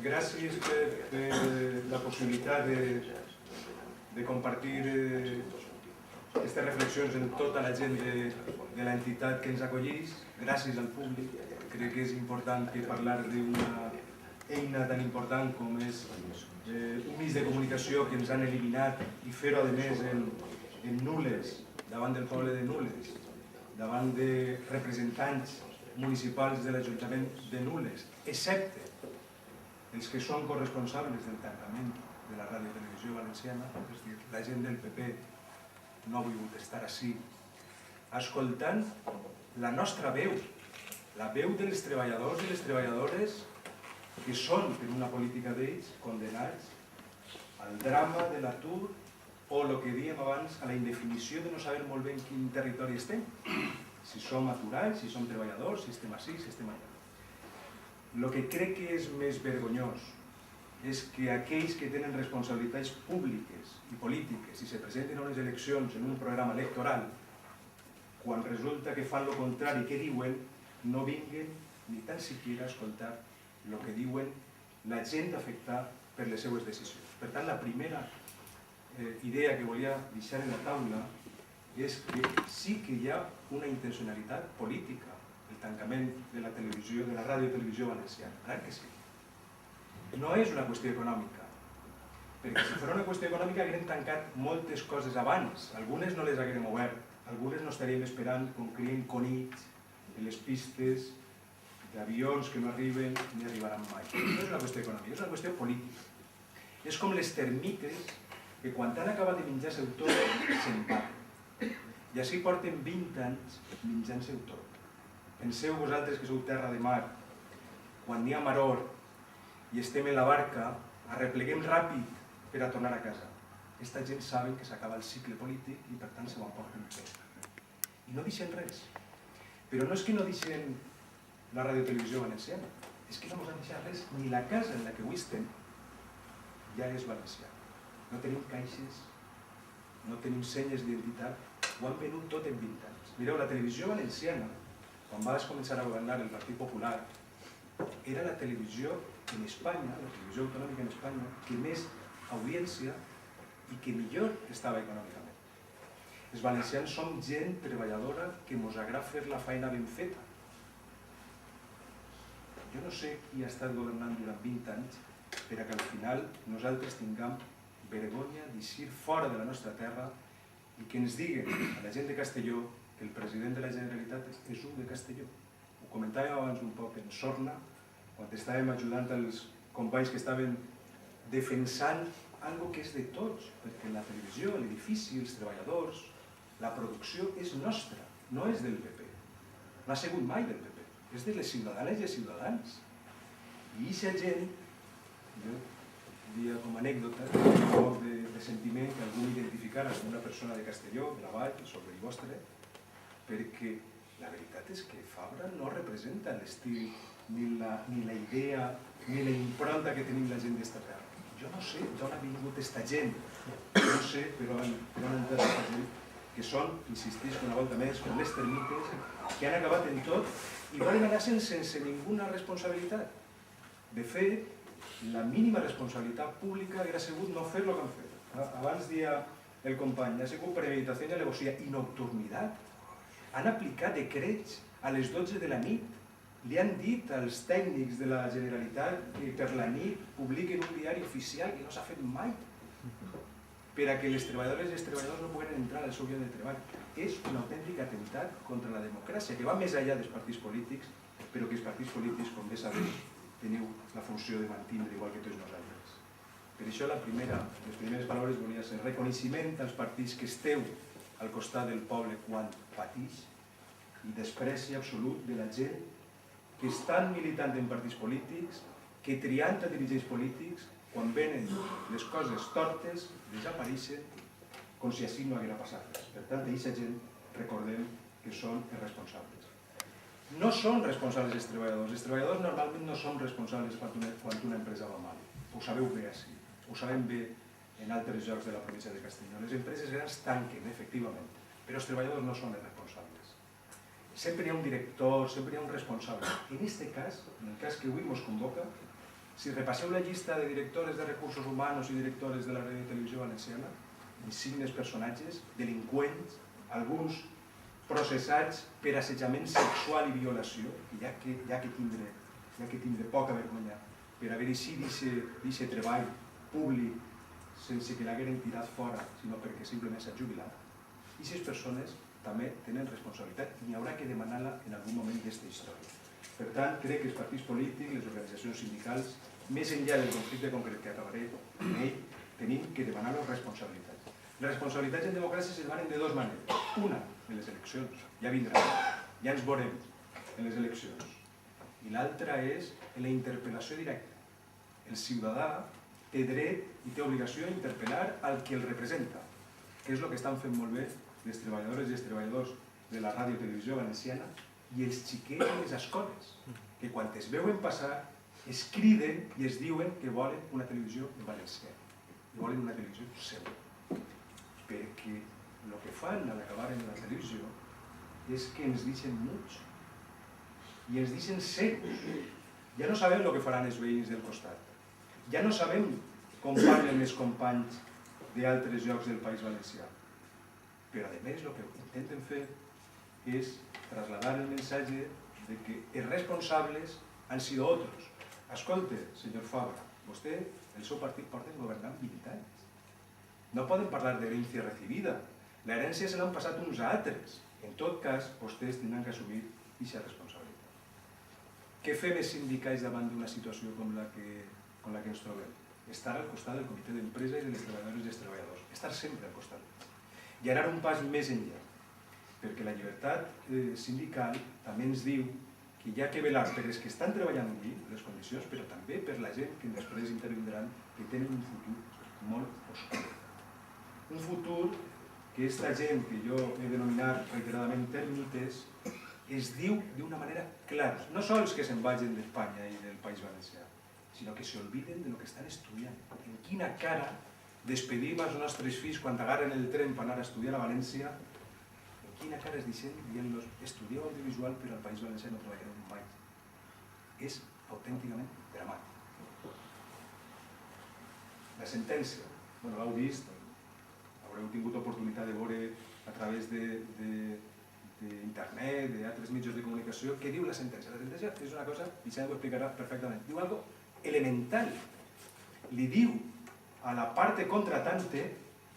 gràcies per la possibilitat de compartir aquestes reflexions amb tota la gent de l'entitat que ens acollís. Gràcies al públic. Crec que és important que parlar d'una eina tan important com és un mig de comunicació que ens han eliminat i fer-ho a més en Nules, davant del poble de Nules, davant de representants municipals de l'Ajuntament de Nules, excepte els que són corresponsables del tancament de la Ràdio Televisió Valenciana, és a dir, la gent del PP no ha volgut estar ací, escoltant la nostra veu, la veu dels treballadors i les treballadores que són, per una política d'ells, condenats al drama de l'atur o el que dèiem abans, a la indefinició de no saber molt bé en quin territori estem. Si som aturats, si som treballadors, si estem ací, si estem allà. El que crec que és més vergonyós és que aquells que tenen responsabilitats públiques i polítiques i se presenten a unes eleccions en un programa electoral, quan resulta que fan el contrari que diuen, no vinguen ni tan siquiera a escoltar el que diuen la gent afectada per les seues decisions. Per tant, la primera idea que volia deixar en la taula és que sí que hi ha una intencionalitat política el tancament de la televisió, de la Ràdio Televisió Valenciana. Clar que sí. No és una qüestió econòmica, perquè si fos una qüestió econòmica haguem tancat moltes coses abans, algunes no les haguem obert, algunes no estaríem esperant com crien conills en les pistes d'avions que no arriben ni arribaran mai. No és una qüestió econòmica, és una qüestió política. És com les termites que quan han acabat de menjar-se el tot, se'n van. I així porten 20 anys menjant-se el tot. Penseu vosaltres que sou terra de mar, quan n'hi ha maror i estem en la barca, arrepleguem ràpid per a tornar a casa. Aquesta gent saben que s'acaba el cicle polític i per tant se ho emporten tot. I no deixen res. Però no és que no deixen la Radiotelevisió Valenciana, és que no ens han deixat res, ni la casa en la que avui estem ja és valenciana. No tenim caixes, no tenim senyes d'identitat, ho han venut tot en 20 anys. Mireu, la televisió valenciana, quan va començar a governar el Partit Popular, era la televisió en Espanya, la televisió autonòmica en Espanya, que més audiència i que millor estava econòmicament. Els valencians som gent treballadora que ens agrada fer la feina ben feta. Jo no sé qui ha estat governant durant 20 anys per a que al final nosaltres tinguem vergonya d'eixir fora de la nostra terra i que ens diguen a la gent de Castelló que el president de la Generalitat és un de Castelló. Ho comentàvem abans un poc en Sorna, quan estàvem ajudant els companys que estaven defensant algo que és de tots, perquè la televisió, l'edifici, els treballadors, la producció és nostra, no és del PP. No ha sigut mai del PP, és de les ciutadanes i els ciutadans. I aquesta gent, jo diria com a anècdota, un poc de sentiment que algú m'identificara com una persona de Castelló, de la Vall, sobre el vostre, perquè la veritat és que Fabra no representa l'estil, ni la idea, ni la impronta que tenim la gent d'esta terra. Jo no sé d'on ha vingut aquesta gent, no sé per on ha entrat aquesta gent, que són, insistisc una volta més, com les termites, que han acabat en tot i volen anar-se'n sense ninguna responsabilitat. De fet, la mínima responsabilitat pública hauria sigut no fer el que han fet. Abans dia el company, ha sigut premeditació i alevosía i nocturnitat. Han aplicat decrets a les 12 de la nit. Li han dit als tècnics de la Generalitat que per la nit publiquen un diari oficial que no s'ha fet mai per a que les treballadores i els treballadors no puguen entrar al seu lloc de treball. És un autèntic atemptat contra la democràcia, que va més enllà dels partits polítics, però que els partits polítics, com bé sabeu, teniu la funció de mantindre igual que tots nosaltres. Per això les primeres paraules volia ser reconeixement als partits que esteu al costat del poble quan patix i despreci absolut de la gent que estan militant en partits polítics, que triant a dirigents polítics, quan venen les coses tortes, desapareixen com si així no haguera passat res. Per tant, aquesta gent recordem que són els responsables. No són responsables els treballadors normalment no són responsables quan una empresa va mal. Ho sabeu bé així, ho sabem bé en altres llocs de la província de Castelló. Les empreses grans tanquen, efectivament, però els treballadors no són els responsables. Sempre hi ha un director, sempre hi ha un responsable. En aquest cas, en el cas que avui ens convoca, Si repasseu la llista de directores de recursos humans i directores de la Ràdio i Televisió Valenciana, insignes personatges, delinqüents, alguns processats per assetjament sexual i violació, que hi ha que tindre poca vergonya per haver eixit d'aquest treball públic sense que l'hagueren tirat fora, sinó perquè simplement s'ha jubilat. I aquestes persones també tenen responsabilitat i n'hi haurà que demanar-la en algun moment d'aquesta història. Per tant, crec que els partits polítics, les organitzacions sindicals, més enllà del conflicte concret que acabaré en ell, tenim que demanar les responsabilitats. Les responsabilitats en democràcia es demanen de dues maneres. Una, en les eleccions, ja vindrà, ja ens veurem en les eleccions. I l'altra és en la interpel·lació directa. El ciutadà té dret i té obligació a interpel·lar al que el representa, que és el que estan fent molt bé les treballadores i els treballadors de la Ràdio i Televisió Valenciana i els xiquets de les escoles, que quan es veuen passar es criden i es diuen que volen una televisió en valencià, i volen una televisió seva. Perquè el que fan a l'acabar en la televisió és que ens deixen muts i ens deixen cecs. Ja no sabem el que faran els veïns del costat. Ja no sabem com parlen els companys d'altres llocs del País Valencià. Però, a més, el que intenten fer és traslladar el missatge de que els responsables han sido otros. Escolte, senyor Fabra, vostè, el seu partit, porten governant 20 anys. No poden parlar d'herència recibida. L'herència se l'han passat uns altres. En tot cas, vostès tindran que assumir aquesta responsabilitat. Què fem els sindicats davant d'una situació com la que ens trobem? Estar al costat del comitè d'empresa i de les treballadores i els treballadors. Estar sempre al costat. I anar un pas més enllà, perquè la llibertat sindical també ens diu que hi ha que velar per els que estan treballant avui, les condicions, però també per la gent que després intervindran, que tenen un futur molt oscur. Un futur que aquesta gent que jo he denominat reiteradament termites es diu d'una manera clara. No sols que se'n vagin d'Espanya i del País Valencià, sinó que s'olviden de lo que estan estudiant. En quina cara despedim els nostres fills quan agarren el tren per anar a estudiar a València? En quina cara es deixen dient-los estudieu audiovisual però al País Valencià no treballareu mai? És autènticament dramàtic. La sentència, l'heu vist, haureu tingut oportunitat de veure a través d'internet, d'altres mitjans de comunicació, què diu la sentència? La sentència és una cosa, Vicent ho explicarà perfectament, diu algo elemental. Li diu a la parte contratante,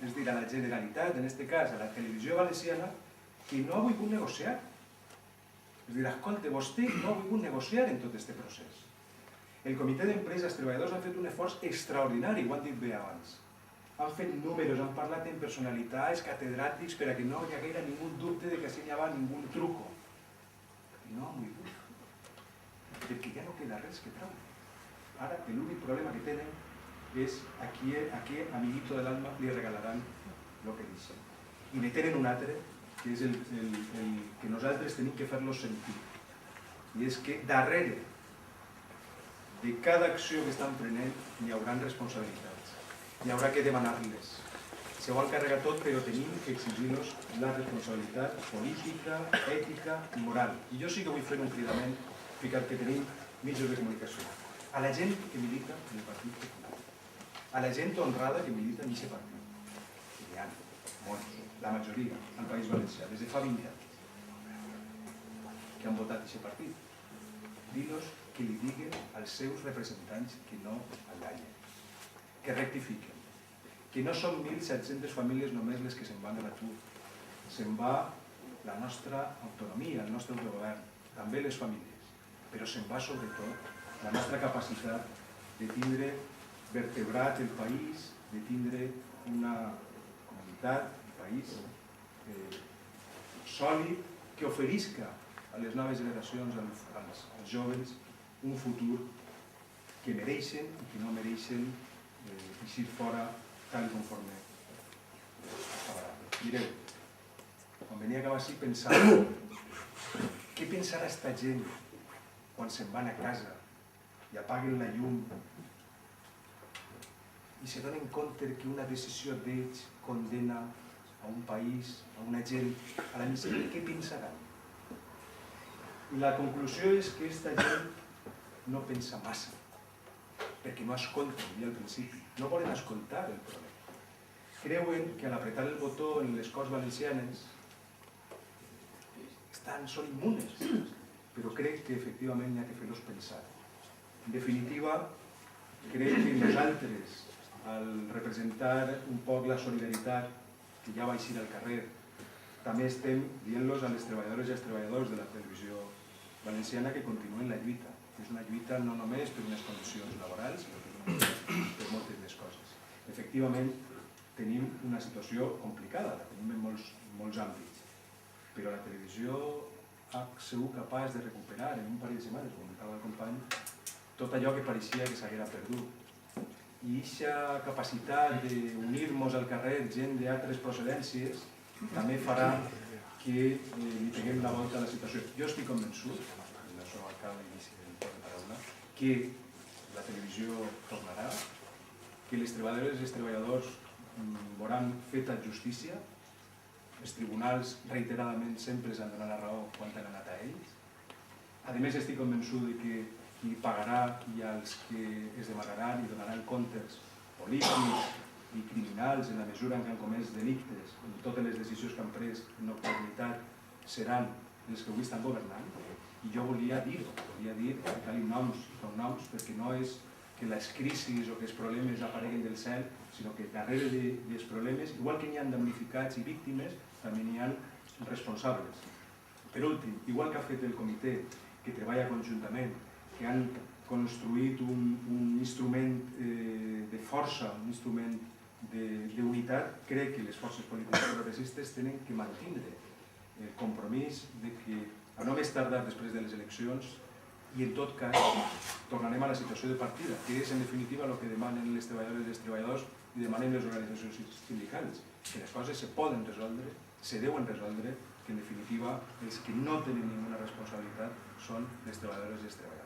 és a dir, a la Generalitat, en aquest cas a la Televisió Valenciana, que no ha volgut negociar. És a dir, escolta, vostè no ha volgut negociar en tot aquest procés. El comitè d'empresa, els treballadors han fet un esforç extraordinari, ho han dit bé abans. Han fet números, han parlat amb personalitats, catedràtics, per a que no hi haguera ningú dubte de que així hi havia ningú truco. I no han volgut. Perquè ja no queda res que treure. Ara, l'únic problema que tenen és a qué amiguito del alma li regalaran el que deixen. I ne tenen un altre, que és el que nosaltres tenim que fer-los sentir. I és que darrere de cada acció que estan prenent hi haurà responsabilitats. Hi haurà que demanar-les. Se ho han carregat tot, però tenim que exigir-los la responsabilitat política, ètica i moral. I jo sí que vull fer un cridament, ficat que tenim mitjans de comunicació. A la gent que milita en el Partit Popular. A la gent honrada que milita en aquest partit. Hi ha molts, la majoria, al País Valencià, des de fa 20 anys, que han votat aquest partit. Dir-los que li diguen als seus representants que no enganyen, que rectifiquen, que no són 1.700 famílies només les que se'n van a l'atur. Se'n va la nostra autonomia, el nostre autogovern, també les famílies, però se'n va sobretot la nostra capacitat de tindre vertebrat el país, de tindre una comunitat, un país sòlid que oferisca a les noves generacions, als joves, un futur que mereixen i que no mereixen eixir fora tal conforme acabarà. Mireu, quan venia a acabar així pensava què pensarà esta gent quan se'n van a casa i apaguen la llum i se donen compte que una decisió d'ells condena a un país, a una gent, a la misèria, què pensaran? I la conclusió és que aquesta gent no pensa massa. perquè no escolten, deia al principi, no volen escoltar el problema. Creuen que al apretar el botó en les Corts Valencianes són immunes, però crec que efectivament hi ha que fer-los pensar. En definitiva, crec que nosaltres, al representar un poc la solidaritat que ja va eixir al carrer, també estem dient-los a les treballadores i als treballadors de la televisió valenciana que continuen la lluita. És una lluita no només per unes condicions laborals, sinó per moltes més coses. Efectivament, tenim una situació complicada, la tenim en molts àmbits, però la televisió ha sigut capaç de recuperar en un parell de setmanes, com comentava el company, tot allò que pareixia que s'haguera perdut. I aquesta capacitat d'unir-nos al carrer gent d'altres procedències també farà que li peguem la volta a la situació. Jo estic convençut, en això acaba l'inici del torn de paraula, que la televisió tornarà, que les treballadores i els treballadors veuran feta justícia, els tribunals reiteradament sempre els han donat la raó quan han anat a ells. A més, estic convençut que qui pagarà i els que es demanaran i donaran comptes polítics i criminals en la mesura en què han comès delictes, en totes les decisions que han pres en nocturnitat, seran els que avui estan governant. I jo volia dir-ho, ficar-li noms i cognoms, perquè no és que les crisis o que els problemes apareguen del cel, sinó que darrere dels problemes, igual que n'hi ha damnificats i víctimes, també n'hi ha responsables. Per últim, igual que ha fet el comitè que treballa conjuntament, que han construït un instrument de força, un instrument d'unitat, crec que les forces polítiques progressistes tenen que mantindre el compromís de que a no més tardar després de les eleccions i en tot cas tornarem a la situació de partida, que és en definitiva el que demanen les treballadores i els treballadors i demanen les organitzacions sindicals, que les coses se poden resoldre, se deuen resoldre, que en definitiva els que no tenen ninguna responsabilitat són les treballadores i els treballadors.